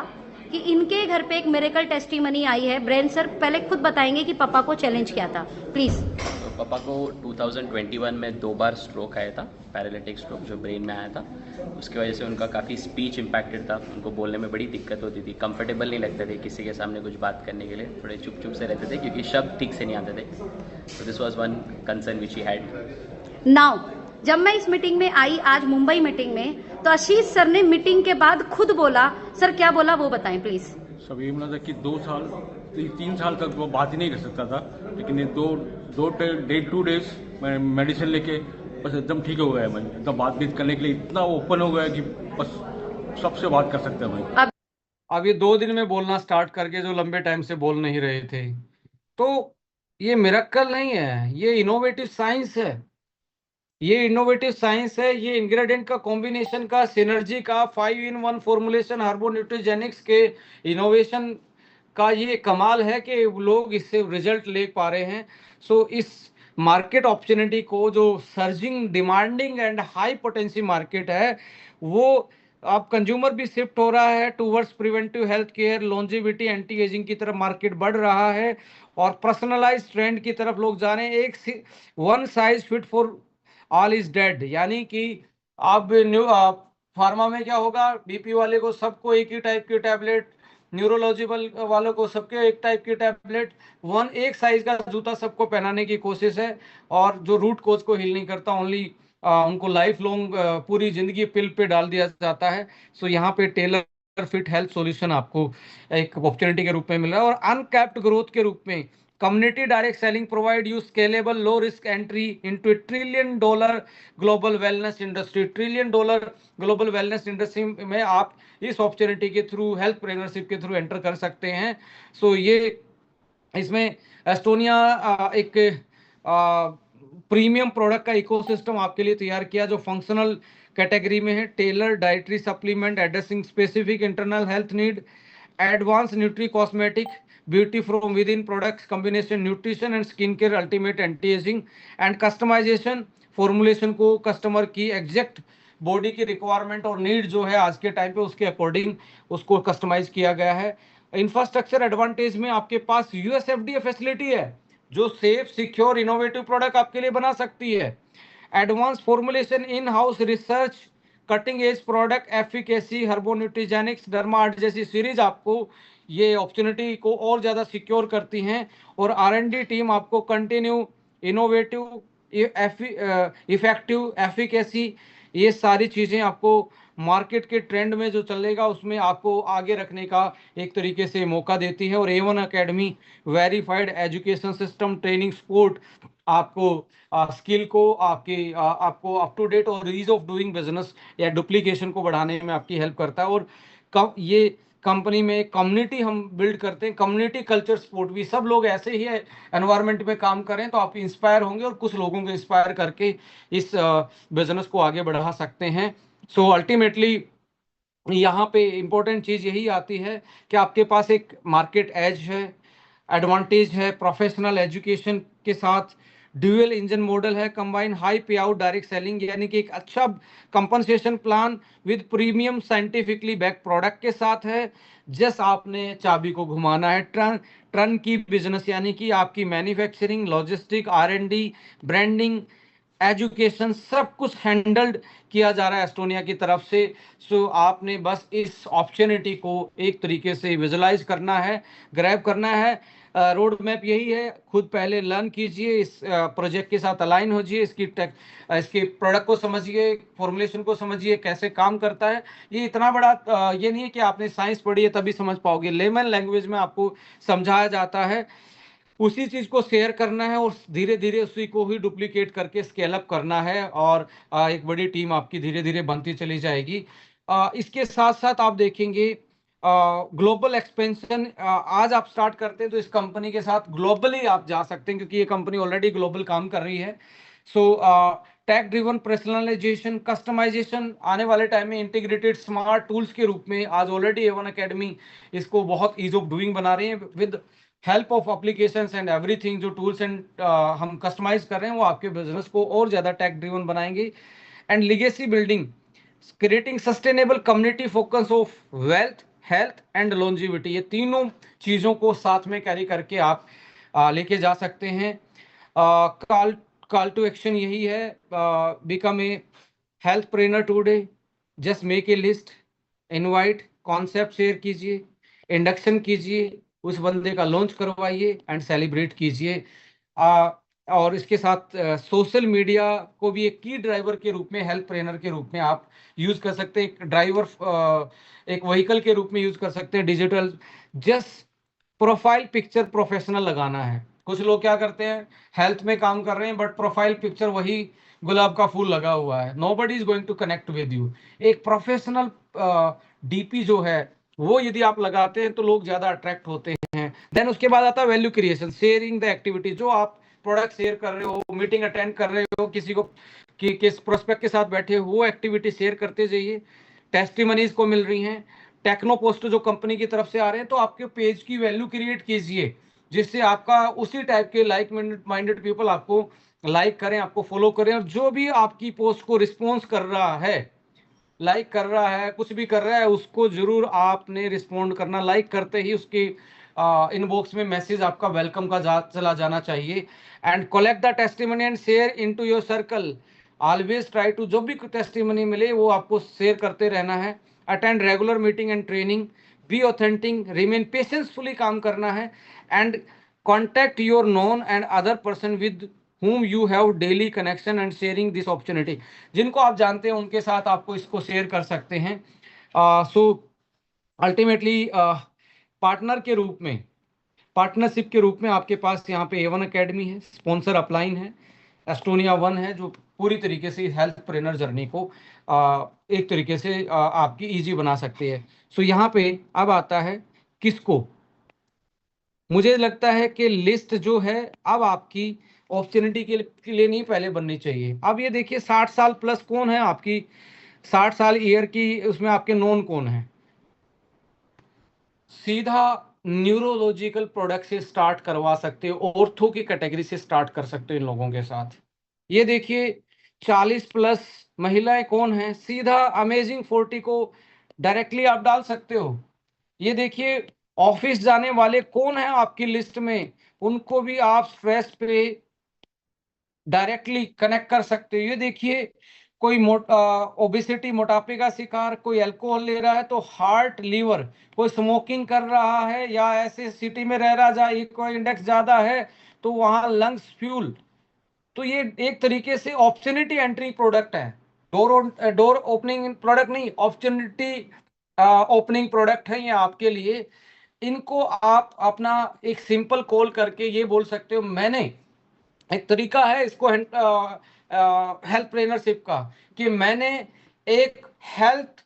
कि इनके घर पे एक मिरेकल टेस्टिमनी आई है। ब्रेन सर पहले खुद बताएंगे कि पापा को चैलेंज क्या था, प्लीज। तो पापा को 2021 में 2 बार स्ट्रोक आया था, पैरालिटिक स्ट्रोक जो ब्रेन में आया था। उसकी वजह से उनका काफ़ी स्पीच इम्पैक्टेड था, उनको बोलने में बड़ी दिक्कत होती थी, कंफर्टेबल नहीं लगते थे किसी के सामने कुछ बात करने के लिए, थोड़े चुप चुप से रहते थे क्योंकि शब्द ठीक से नहीं आते थे। तो this was one concern which he had. Now जब मैं इस मीटिंग में आई आज मुंबई मीटिंग में, तो आशीष सर ने मीटिंग के बाद खुद बोला, सर क्या बोला वो बताएं प्लीज। सब ये बोला था कि 3 साल तक वो बात ही नहीं कर सकता था, लेकिन ये 2 डेज मैं मेडिसिन लेके बस एकदम ठीक हो गया। मैं एकदम बातचीत करने के लिए इतना ओपन हो गया कि बस सबसे बात कर सकते हैं भाई। अब ये 2 दिन में बोलना स्टार्ट करके जो लंबे टाइम से बोल नहीं रहे थे, तो ये मिरेकल नहीं है, ये इनोवेटिव साइंस है। ये इनोवेटिव साइंस है, ये इंग्रेडिएंट का कॉम्बिनेशन का, सिनर्जी का, 5-in-1 फॉर्मुलेशन, हर्बो न्यूट्रिजेनिक्स के इनोवेशन का ये कमाल है कि लोग इससे रिजल्ट ले पा रहे हैं। सो इस मार्केट अपॉर्चुनिटी को, जो surging demanding and high potency market है, वो अब कंज्यूमर भी शिफ्ट हो रहा है towards preventive health care, longevity, anti ageing की तरफ मार्केट बढ़ रहा है, और पर्सनलाइज ट्रेंड की तरफ लोग जा रहे हैं। एक one size fit for all is dead, यानी कि अब फार्मा में क्या होगा, बीपी वाले को सबको एक ही टाइप की टैबलेट, न्यूरोलॉजिकल वालों को सबके एक टाइप की टैबलेट, एक साइज का जूता सबको पहनाने की कोशिश है, और जो रूट कोज को हिल नहीं करता, ओनली उनको लाइफ लॉन्ग पूरी जिंदगी पिल पे डाल दिया जाता है। सो यहाँ पे टेलर फिट हेल्थ सॉल्यूशन आपको एक अपॉर्चुनिटी के रूप में मिल रहा है, और अनकैप्ड ग्रोथ के रूप में community direct selling provide you scalable low risk entry into $1 trillion global wellness industry. $1 trillion global wellness industry में आप इस अपॉर्चुनिटी के थ्रू, हेल्थ प्रेन्योरशिप के थ्रू एंटर कर सकते हैं। सो ये इसमें एस्टोनिया एक प्रीमियम प्रोडक्ट का इकोसिस्टम आपके लिए तैयार किया, जो फंक्शनल कैटेगरी में है। Tailor dietary supplement addressing specific internal health need, advance nutricosmetic, beauty from within products, combination nutrition and skincare, ultimate anti-aging and customization, formulation को कस्टमर की एग्जैक्ट बॉडी की रिक्वायरमेंट और नीड जो है आज के टाइम पे, उसके अकॉर्डिंग उसको कस्टमाइज किया गया है। इंफ्रास्ट्रक्चर एडवांटेज में आपके पास यूएस एफडीए फैसिलिटी है, जो सेफ, सिक्योर, इनोवेटिव प्रोडक्ट आपके लिए बना सकती है। Advance formulation, in house research, cutting edge product, efficacy, herbo nutrigenomics, Dermart जैसी सीरीज आपको ये अपॉर्चुनिटी को और ज़्यादा सिक्योर करती हैं, और R&D टीम आपको कंटिन्यू, इनोवेटिव, इफेक्टिव, एफिकेसी, ये सारी चीज़ें आपको मार्केट के ट्रेंड में जो चलेगा उसमें आपको आगे रखने का एक तरीके से मौका देती है। और A1 academy verified education system, training, support आपको स्किल को आपको अप टू डेट और ईज ऑफ डूइंग बिजनेस या डुप्लीकेशन को बढ़ाने में आपकी हेल्प करता है। और ये कंपनी में कम्युनिटी हम बिल्ड करते हैं, कम्युनिटी कल्चर सपोर्ट भी, सब लोग ऐसे ही एनवायरनमेंट में काम करें तो आप इंस्पायर होंगे और कुछ लोगों को इंस्पायर करके इस बिजनेस को आगे बढ़ा सकते हैं। सो अल्टीमेटली यहाँ पे इम्पोर्टेंट चीज़ यही आती है कि आपके पास एक मार्केट एज है, एडवांटेज है, प्रोफेशनल एजुकेशन के साथ ड्यूअल इंजन मॉडल है, कंबाइन हाई पे आउट डायरेक्ट सेलिंग, यानी कि एक अच्छा compensation plan with premium scientifically back product के साथ है। जस्ट आपने चाबी को घुमाना है, टर्न की बिजनेस, यानी कि आपकी manufacturing, logistic, R&D, branding, education, सब कुछ हैंडल्ड किया जा रहा है एस्टोनिया की तरफ से। सो आपने बस इस अपॉर्चुनिटी को एक तरीके से विजुलाइज करना है, ग्रैब करना है। रोड मैप यही है, खुद पहले लर्न कीजिए, इस प्रोजेक्ट के साथ अलाइन हो जाइए, इसके प्रोडक्ट को समझिए, फॉर्मुलेशन को समझिए, कैसे काम करता है। ये इतना बड़ा ये नहीं है कि आपने साइंस पढ़ी है तभी समझ पाओगे, लेमन लैंग्वेज में आपको समझाया जाता है। उसी चीज को शेयर करना है और धीरे धीरे उसी को ही डुप्लीकेट करके स्केल अप करना है, और एक बड़ी टीम आपकी धीरे धीरे बनती चली जाएगी। इसके साथ साथ आप देखेंगे ग्लोबल एक्सपेंशन, आज आप स्टार्ट करते हैं तो इस कंपनी के साथ ग्लोबली आप जा सकते हैं, क्योंकि ये कंपनी ऑलरेडी ग्लोबल काम कर रही है। So tech driven personalisation, customisation, आने वाले टाइम में इंटीग्रेटेड स्मार्ट टूल्स के रूप में आज ऑलरेडी A1 अकेडमी इसको बहुत ईज ऑफ डूइंग बना रहे हैं with help of applications and everything. जो टूल्स एंड हम कस्टमाइज कर रहे हैं वो आपके बिजनेस को और ज्यादा टेक ड्रिवन बनाएंगे। And legacy building, creating sustainable community focus of wealth, health and longevity, ये तीनों चीजों को साथ में कैरी करके आप लेके जा सकते हैं। कॉल टू एक्शन यही है, become a health trainer today, just make a list, invite, concept share कीजिए, इंडक्शन कीजिए, उस बंदे का लॉन्च करवाइए एंड सेलिब्रेट कीजिए। और इसके साथ सोशल मीडिया को भी एक की ड्राइवर के रूप में, हेल्थ ट्रेनर के रूप में आप यूज कर सकते हैं, एक ड्राइवर, एक व्हीकल के रूप में यूज कर सकते हैं। Digital just profile picture professional लगाना है। कुछ लोग क्या करते हैं, हेल्थ में काम कर रहे हैं बट प्रोफाइल पिक्चर वही गुलाब का फूल लगा हुआ है, nobody is going to connect with you. एक प्रोफेशनल डीपी जो है वो यदि आप लगाते हैं तो लोग ज्यादा अट्रैक्ट होते हैं। देन उसके बाद आता है value creation, sharing the activity, जो आप प्रोडक्ट शेयर कर रहे हो, मीटिंग अटेंड कर रहे हो, किसी को किस प्रोस्पेक्ट के साथ बैठे हो, वो एक्टिविटी शेयर करते जाइए। टेस्टिमनीज को मिल रही हैं, टेक्नो पोस्ट जो कंपनी की तरफ से आ रहे हैं, तो आपके पेज की वैल्यू क्रिएट कीजिए जिससे आपका उसी टाइप के लाइक माइंडेड पीपल आपको लाइक करें, आपको फॉलो करें। और जो भी आपकी पोस्ट को रिस्पॉन्स कर रहा है, लाइक कर रहा है, कुछ भी कर रहा है, उसको जरूर आपने रिस्पॉन्ड करना। लाइक करते ही उसके इनबॉक्स में मैसेज आपका वेलकम का चला जाना चाहिए। And collect the testimony and share into your circle, always try to, जो भी टेस्टिमनी मिले वो आपको शेयर करते रहना है। Attend regular meeting and training, be authentic, remain patiencefully काम करना है। And contact your known and other person with whom you have daily connection and sharing this opportunity, जिनको आप जानते हैं उनके साथ आपको इसको शेयर कर सकते हैं। सो अल्टीमेटली पार्टनर के रूप में, पार्टनरशिप के रूप में आपके पास यहाँ पे A1 अकेडमी है, स्पॉन्सर अपलाइन है, एस्टोनिया 1 है, जो पूरी तरीके से हेल्थ ट्रेनर जर्नी को एक तरीके से आपकी इजी बना सकती है। सो यहाँ पे अब आता है किसको, मुझे लगता है कि लिस्ट जो है अब आपकी अपॉर्चुनिटी के लिए नहीं पहले बननी चाहिए। अब ये देखिए 60 साल प्लस कौन है आपकी, 60 साल ईयर की, उसमें आपके नॉन कौन है। सीधा न्यूरोलॉजिकल प्रोडक्ट से स्टार्ट करवा सकते हो, ऑर्थो की कैटेगरी से स्टार्ट कर सकते हो इन लोगों के साथ। ये देखिए 40 प्लस महिलाएं कौन है, सीधा अमेजिंग 40 को डायरेक्टली आप डाल सकते हो। ये देखिए ऑफिस जाने वाले कौन है आपकी लिस्ट में, उनको भी आप स्ट्रेस पे डायरेक्टली कनेक्ट कर सकते हो। ये देखिए कोई ओबेसिटी, मोटापे का शिकार, कोई अल्कोहल ले रहा है तो हार्ट, लीवर, कोई स्मोकिंग कर रहा है या ऐसे सिटी में रह रहा जहाँ इको इंडेक्स ज्यादा है तो वहां लंग्स फ्यूल। तो ये एक तरीके से ऑप्शनिटी एंट्री प्रोडक्ट है, डोर ओपनिंग प्रोडक्ट नहीं, ऑप्शनिटी ओपनिंग प्रोडक्ट है ये आपके लिए। इनको आप अपना एक सिंपल कॉल करके ये बोल सकते हो, मैंने एक तरीका है इसको हेल्थ ट्रेनरशिप का, कि मैंने एक हेल्थ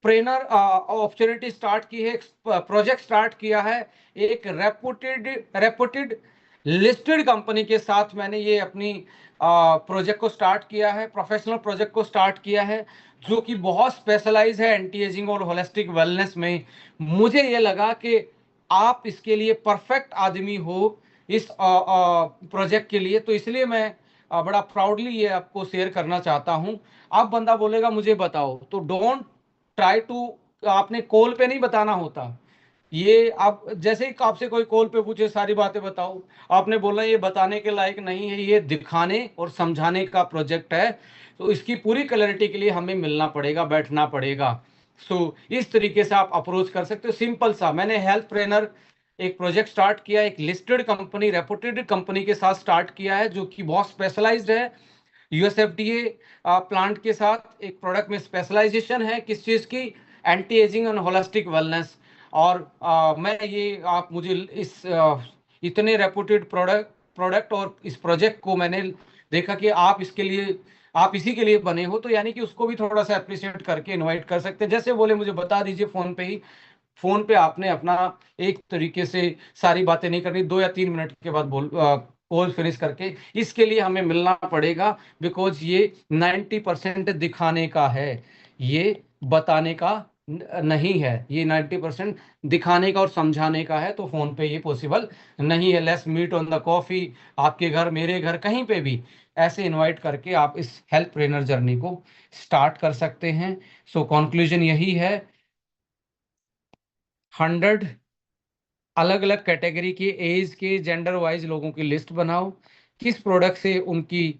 ट्रेनर अपॉर्चुनिटी स्टार्ट की है, प्रोजेक्ट स्टार्ट किया है, एक रेपुटेड लिस्टेड कंपनी के साथ मैंने ये अपनी प्रोजेक्ट को स्टार्ट किया है, प्रोफेशनल प्रोजेक्ट को स्टार्ट किया है, जो कि बहुत स्पेशलाइज है एंटी एजिंग और होलिस्टिक वेलनेस में। मुझे ये लगा कि आप इसके लिए परफेक्ट आदमी हो इस प्रोजेक्ट के लिए, तो इसलिए मैं बड़ा प्राउडली ये आपको शेयर करना चाहता हूं। अब बंदा बोलेगा मुझे बताओ, तो डोंट ट्राई टू, आपने कॉल पे नहीं बताना होता ये। आप जैसे ही आपसे कोई कॉल पे पूछे सारी बातें बताओ, आपने बोला ये बताने के लायक नहीं है, ये दिखाने और समझाने का प्रोजेक्ट है, तो इसकी पूरी क्लैरिटी के लिए हमें मिलना पड़ेगा, बैठना पड़ेगा। सो इस तरीके से आप अप्रोच कर सकते हो, सिंपल सा। मैंने हेल्थ ट्रेनर एक प्रोजेक्ट स्टार्ट किया, एक लिस्टेड कंपनी, रेपुटेड कंपनी के साथ स्टार्ट किया है, जो कि बहुत स्पेशलाइज्ड है। यूएसएफडीए प्लांट के साथ एक प्रोडक्ट में स्पेशलाइजेशन है, किस चीज़ की? Anti ageing and holistic wellness. और मैं ये आप मुझे इस इतने रेपुटेड प्रोडक्ट और इस प्रोजेक्ट को मैंने देखा कि आप इसी के लिए बने हो, तो यानी कि उसको भी थोड़ा सा अप्रिशिएट करके इनवाइट कर सकते हैं। जैसे बोले मुझे बता दीजिए फोन पे आपने अपना एक तरीके से सारी बातें नहीं करनी, 2 या 3 मिनट के बाद कॉल फिनिश करके, इसके लिए हमें मिलना पड़ेगा, बिकॉज ये 90% दिखाने का है, ये बताने का नहीं है। ये 90% दिखाने का और समझाने का है, तो फोन पे ये पॉसिबल नहीं है। Let's meet on the coffee, आपके घर, मेरे घर, कहीं पे भी ऐसे इनवाइट करके आप इस हेल्थ ट्रेनर जर्नी को स्टार्ट कर सकते हैं। सो कंक्लूजन यही है, 100 अलग अलग कैटेगरी के, एज के, जेंडर वाइज लोगों की लिस्ट बनाओ, किस प्रोडक्ट से उनकी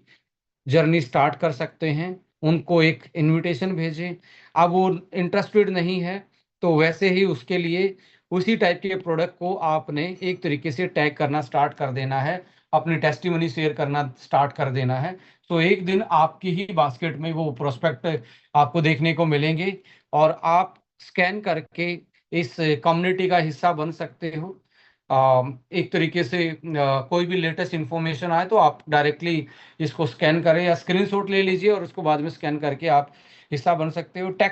जर्नी स्टार्ट कर सकते हैं, उनको एक इनविटेशन भेजें। अब वो इंटरेस्टेड नहीं है तो वैसे ही उसके लिए उसी टाइप के प्रोडक्ट को आपने एक तरीके से टैग करना स्टार्ट कर देना है, अपनी टेस्टिमनी शेयर करना स्टार्ट कर देना है। तो एक दिन आपकी ही बास्केट में वो प्रोस्पेक्ट आपको देखने को मिलेंगे और आप स्कैन करके इस कम्युनिटी का हिस्सा बन सकते हो। एक तरीके से कोई भी लेटेस्ट इंफॉर्मेशन आए तो आप डायरेक्टली इसको स्कैन करें या स्क्रीनशॉट ले लीजिए और उसको बाद में स्कैन करके आप हिस्सा बन सकते हो। टेक